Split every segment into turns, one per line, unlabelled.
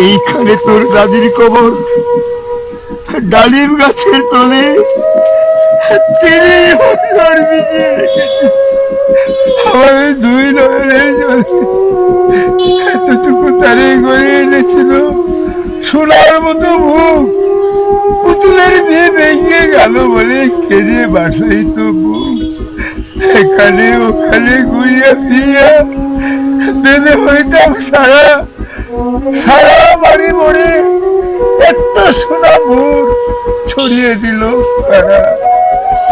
এইখানে তোর দাদির কবর, ডালিম গাছের তলে তিনি বিজিয়ে রেখেছে। আমাদের দুই নয়নের জলে এতটুকু তারে গড়িয়ে এনেছিল সোনার মতো মুখ, পুতুলের বিয়ে ভেঙে গেল বলে কেঁদে বাসাইত বুক। এখানে ওখানে ঘুরিয়া ফিরিয়া বেঁধে হইতাম সারা সারা বাড়ি মরে, এত সোনা মুর ছড়িয়ে দিল তারা।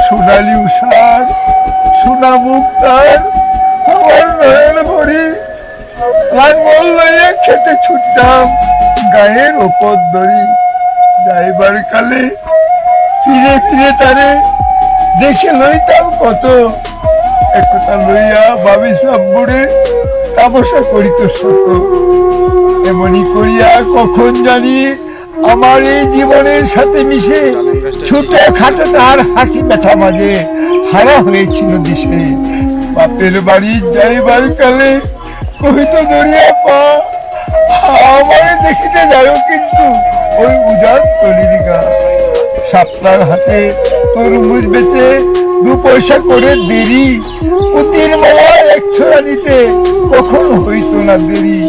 সোনালি উষার সোনা মুখ তার আমার নয়ন ভরে, লাঙ্গল লইয়া খেতে ছুটতাম গায়ের ওপর দড়ি। যাইবার কালে ফিরে ফিরে তারে দেখে লইতাম কত, একথা লইয়া ভাবি সব বুড়ে তামসা করিত শত। এমনি করিয়া কখন জানি আমার এই জীবনের সাথে মিশে ছোট খাটো তার হাসি ব্যথা মাঝে হারা হয়েছিল দিশে। বাপের বাড়ি যাইবার কালে কহিত দরিয়া পা, আমারে দেখিতে যাও কিন্তু ওই উজান তলির গা। সাপলার হাতে তরমুজ বেচে 2 পয়সা করে দেরি, পুতির মালা 1 ছোড়া নিতে কখন হইত না দেরি।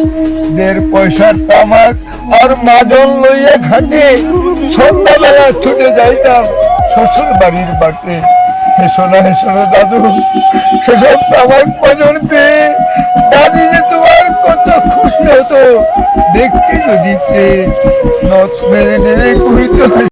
1.5 পয়সার তামাক আর মাজন লইয়া ঘাটে সন্ধ্যাবেলা ছুটে যাইতাম শ্বশুর বাড়ির বাটে। হেসোনা হেসোনা দাদু, সেসব তামাক মাজন পেয়ে দাদি যে তোমার কত খুশি হতো দেখতে যদি নথ মেরে নেড়ে কহিত